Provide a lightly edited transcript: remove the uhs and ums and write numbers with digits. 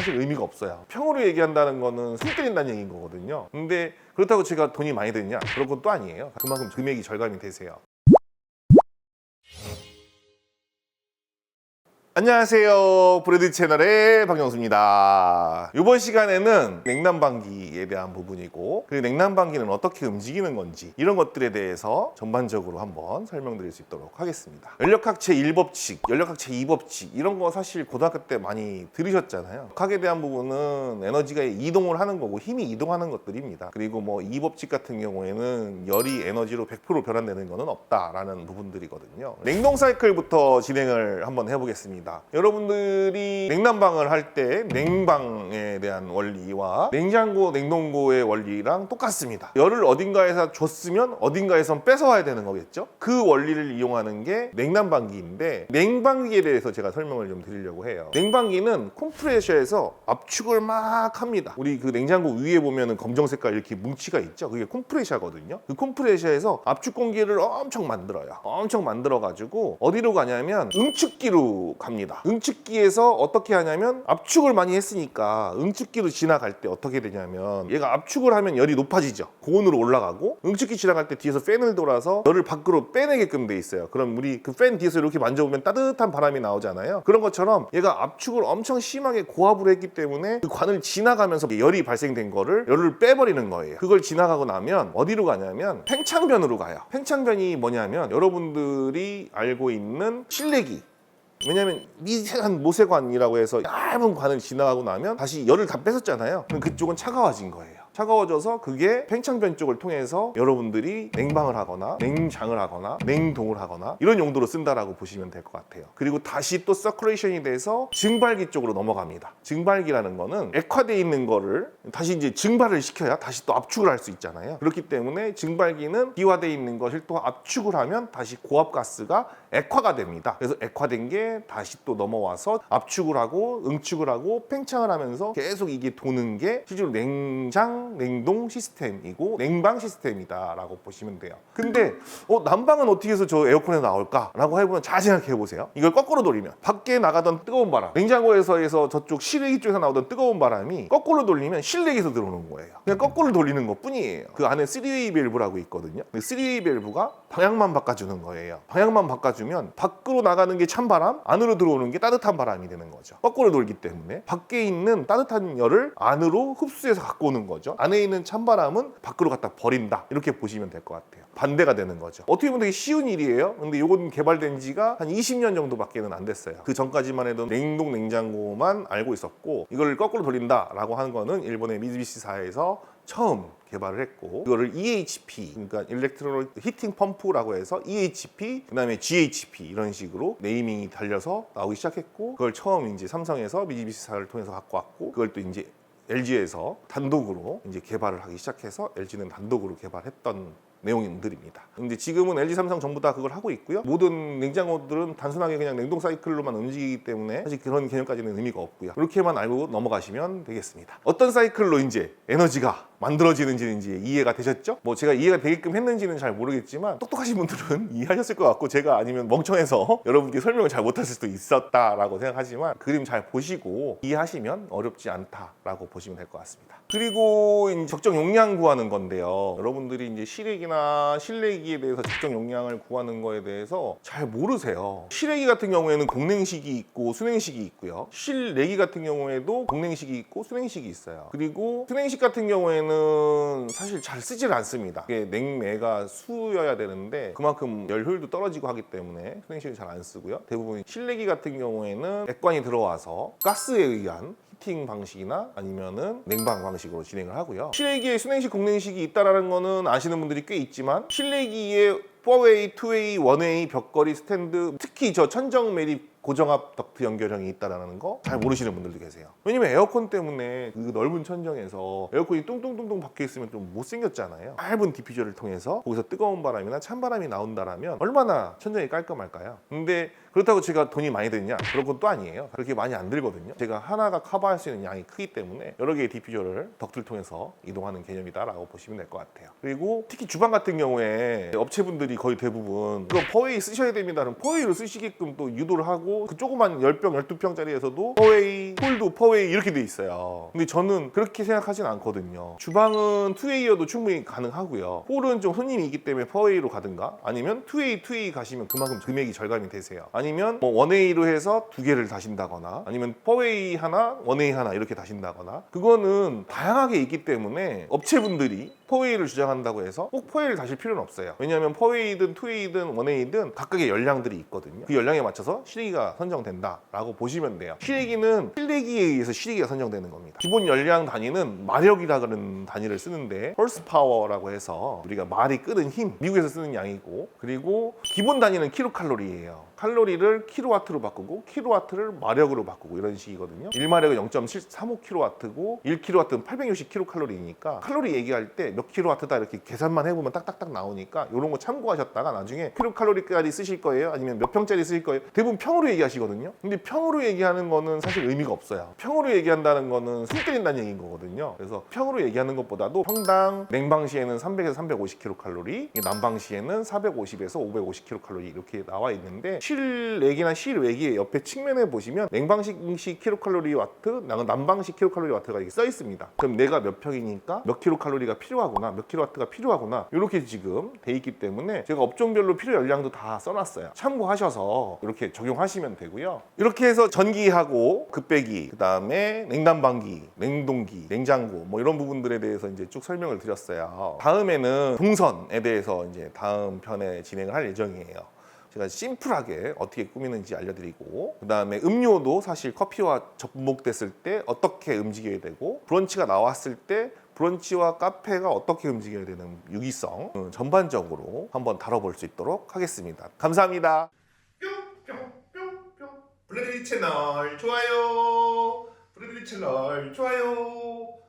사실 의미가 없어요. 평으로 얘기한다는 거는 손 때린다는 얘기인 거거든요. 근데 그렇다고 제가 돈이 많이 드냐? 그런 건 또 아니에요. 그만큼 금액이 절감이 되세요. 안녕하세요. 브래드 채널의 박영수입니다. 이번 시간에는 냉난방기에 대한 부분이고, 그 냉난방기는 어떻게 움직이는 건지 이런 것들에 대해서 전반적으로 한번 설명드릴 수 있도록 하겠습니다. 연력학 제1법칙, 연력학 제2법칙 이런 거 사실 고등학교 때 많이 들으셨잖아요. 학에 대한 부분은 에너지가 이동을 하는 거고 힘이 이동하는 것들입니다. 그리고 뭐 2법칙 같은 경우에는 열이 에너지로 100% 변환되는 거는 없다라는 부분들이거든요. 냉동 사이클부터 진행을 한번 해보겠습니다. 여러분들이 냉난방을 할 때 냉방에 대한 원리와 냉장고, 냉동고의 원리랑 똑같습니다. 열을 어딘가에서 줬으면 어딘가에선 뺏어와야 되는 거겠죠? 그 원리를 이용하는 게 냉난방기인데, 냉방기에 대해서 제가 설명을 좀 드리려고 해요. 냉방기는 컴프레셔에서 압축을 막 합니다. 우리 그 냉장고 위에 보면은 검정 색깔 이렇게 뭉치가 있죠? 그게 컴프레셔거든요. 그 컴프레셔에서 압축 공기를 엄청 만들어요. 엄청 만들어가지고 어디로 가냐면 응축기로 갑니다. 응축기에서 어떻게 하냐면, 압축을 많이 했으니까 응축기로 지나갈 때 어떻게 되냐면, 얘가 압축을 하면 열이 높아지죠. 고온으로 올라가고, 응축기 지나갈 때 뒤에서 팬을 돌아서 열을 밖으로 빼내게끔 돼 있어요. 그럼 우리 그 팬 뒤에서 이렇게 만져보면 따뜻한 바람이 나오잖아요. 그런 것처럼 얘가 압축을 엄청 심하게 고압으로 했기 때문에 그 관을 지나가면서 열이 발생된 거를 열을 빼버리는 거예요. 그걸 지나가고 나면 어디로 가냐면 팽창변으로 가요. 팽창변이 뭐냐면 여러분들이 알고 있는 실내기, 왜냐면 미세한 모세관이라고 해서 얇은 관을 지나가고 나면 다시 열을 다 뺏었잖아요. 그럼 그쪽은 차가워진 거예요. 차가워져서 그게 팽창변 쪽을 통해서 여러분들이 냉방을 하거나 냉장을 하거나 냉동을 하거나 이런 용도로 쓴다라고 보시면 될 것 같아요. 그리고 다시 또 서큘레이션이 돼서 증발기 쪽으로 넘어갑니다. 증발기라는 거는 액화되어 있는 거를 다시 이제 증발을 시켜야 다시 또 압축을 할 수 있잖아요. 그렇기 때문에 증발기는 기화되어 있는 것을 또 압축을 하면 다시 고압가스가 액화가 됩니다. 그래서 액화된 게 다시 또 넘어와서 압축을 하고 응축을 하고 팽창을 하면서 계속 이게 도는 게 실제로 냉동 시스템이고 냉방 시스템이다 라고 보시면 돼요. 근데 난방은 어떻게 해서 저 에어컨에 나올까? 라고 해보면 잘 생각해 보세요. 이걸 거꾸로 돌리면 밖에 나가던 뜨거운 바람, 냉장고에서 저쪽 실외기 쪽에서 나오던 뜨거운 바람이 거꾸로 돌리면 실내기에서 들어오는 거예요. 그냥 거꾸로 돌리는 것 뿐이에요. 그 안에 3웨이 밸브라고 있거든요. 그 3웨이 밸브가 방향만 바꿔주는 거예요. 방향만 바꿔주면 밖으로 나가는 게 찬바람, 안으로 들어오는 게 따뜻한 바람이 되는 거죠. 거꾸로 돌기 때문에 밖에 있는 따뜻한 열을 안으로 흡수해서 갖고 오는 거죠. 안에 있는 찬바람은 밖으로 갖다 버린다, 이렇게 보시면 될 것 같아요. 반대가 되는 거죠. 어떻게 보면 되게 쉬운 일이에요. 근데 이건 개발된 지가 한 20년 정도밖에는 안 됐어요. 그 전까지만 해도 냉동 냉장고만 알고 있었고, 이걸 거꾸로 돌린다라고 하는 거는 일본의 미쓰비시사에서 처음 개발을 했고, 이거를 EHP, 그러니까 일렉트로닉 히팅 펌프라고 해서 EHP, 그 다음에 GHP 이런 식으로 네이밍이 달려서 나오기 시작했고, 그걸 처음 이제 삼성에서 미쓰비시사를 통해서 갖고 왔고, 그걸 또 이제 LG에서 단독으로 이제 개발을 하기 시작해서 LG는 단독으로 개발했던 내용들입니다. 근데 지금은 LG, 삼성 전부 다 그걸 하고 있고요. 모든 냉장고들은 단순하게 그냥 냉동 사이클로만 움직이기 때문에 사실 그런 개념까지는 의미가 없고요. 이렇게만 알고 넘어가시면 되겠습니다. 어떤 사이클로 이제 에너지가 만들어지는지는 이제 이해가 되셨죠? 뭐 제가 이해가 되게끔 했는지는 잘 모르겠지만 똑똑하신 분들은 이해하셨을 것 같고, 제가 아니면 멍청해서 여러분께 설명을 잘 못했을 수도 있었다라고 생각하지만, 그림 잘 보시고 이해하시면 어렵지 않다라고 보시면 될 것 같습니다. 그리고 이제 적정 용량 구하는 건데요. 여러분들이 이제 실외기나 실내기에 대해서 적정 용량을 구하는 거에 대해서 잘 모르세요. 실외기 같은 경우에는 공냉식이 있고 수냉식이 있고요. 실내기 같은 경우에도 공냉식이 있고 수냉식이 있어요. 그리고 수냉식 같은 경우에는 사실 잘 쓰질 않습니다. 이게 냉매가 수여야 되는데 그만큼 열효율도 떨어지고 하기 때문에 수냉식을 잘 안 쓰고요. 대부분 실내기 같은 경우에는 액관이 들어와서 가스에 의한 히팅 방식이나 아니면은 냉방 방식으로 진행을 하고요. 실내기에 수냉식, 공냉식이 있다라는 거는 아시는 분들이 꽤 있지만, 실내기에 4웨이, 2웨이, 1웨이 벽걸이 스탠드, 특히 저 천정 매립 고정압 덕트 연결형이 있다라는 거 잘 모르시는 분들도 계세요. 왜냐면 에어컨 때문에 그 넓은 천정에서 에어컨이 뚱뚱뚱뚱 박혀 있으면 좀 못생겼잖아요. 짧은 디퓨저를 통해서 거기서 뜨거운 바람이나 찬바람이 나온다라면 얼마나 천정이 깔끔할까요? 근데 그렇다고 제가 돈이 많이 드냐? 그런 건 또 아니에요. 그렇게 많이 안 들거든요. 제가 하나가 커버할 수 있는 양이 크기 때문에 여러 개의 디퓨저를 덕트를 통해서 이동하는 개념이다라고 보시면 될 것 같아요. 그리고 특히 주방 같은 경우에 업체분들이 거의 대부분 이거 퍼웨이 쓰셔야 됩니다. 그럼 퍼웨이를 쓰시게끔 또 유도를 하고 그 조그만 10병, 12병짜리에서도 퍼웨이, 홀드, 퍼웨이 이렇게 돼 있어요. 근데 저는 그렇게 생각하진 않거든요. 주방은 투웨이여도 충분히 가능하고요. 홀은 좀 손님이 있기 때문에 퍼웨이로 가든가 아니면 투웨이 가시면 그만큼 금액이 절감이 되세요. 아니면 뭐 원웨이로 해서 두 개를 다신다거나 아니면 퍼웨이 하나, 원웨이 하나 이렇게 다신다거나 그거는 다양하게 있기 때문에 업체분들이 퍼웨이를 주장한다고 해서 꼭 퍼웨이를 다실 필요는 없어요. 왜냐하면 퍼웨이든 투웨이든 원웨이든 각각의 열량들이 있거든요. 그 열량에 맞춰서 실외기가 선정된다라고 보시면 돼요. 실외기는 실내기에 의해서 실외기가 선정되는 겁니다. 기본 열량 단위는 마력이라는 단위를 쓰는데 horsepower라고 해서 우리가 말이 끄는 힘, 미국에서 쓰는 양이고 그리고 기본 단위는 킬로칼로리예요. 칼로리를 킬로와트로 바꾸고 킬로와트를 마력으로 바꾸고 이런 식이거든요. 1마력은 0.735킬로와트고 1킬로와트는 860킬로칼로리니까 칼로리 얘기할 때 몇 킬로와트다 이렇게 계산만 해보면 딱딱딱 나오니까 이런 거 참고하셨다가 나중에 킬로칼로리까지 쓰실 거예요? 아니면 몇 평짜리 쓰실 거예요? 대부분 평으로 얘기하시거든요. 근데 평으로 얘기하는 거는 사실 의미가 없어요. 평으로 얘기한다는 거는 손 때린다는 얘기인 거거든요. 그래서 평으로 얘기하는 것보다도 평당 냉방시에는 300에서 350킬로칼로리, 난방시에는 450에서 550킬로칼로리 이렇게 나와 있는데 실내기나 실외기의 옆에 측면에 보시면 냉방식 킬로칼로리 와트, 난방식 킬로칼로리 와트가 이렇게 써 있습니다. 그럼 내가 몇 평이니까 몇 킬로칼로리가 필요하구나, 몇 킬로와트가 필요하구나 이렇게 지금 돼 있기 때문에 제가 업종별로 필요 열량도 다 써놨어요. 참고하셔서 이렇게 적용하시면 되고요. 이렇게 해서 전기하고 급배기, 그 다음에 냉난방기, 냉동기, 냉장고 뭐 이런 부분들에 대해서 이제 쭉 설명을 드렸어요. 다음에는 동선에 대해서 이제 다음 편에 진행을 할 예정이에요. 제가 심플하게 어떻게 꾸미는지 알려드리고 그 다음에 음료도 사실 커피와 접목됐을 때 어떻게 움직여야 되고 브런치가 나왔을 때 브런치와 카페가 어떻게 움직여야 되는 유기성 전반적으로 한번 다뤄볼 수 있도록 하겠습니다. 감사합니다. 뿅뿅뿅뿅 블레드리 채널 좋아요. 블레드리 채널 좋아요.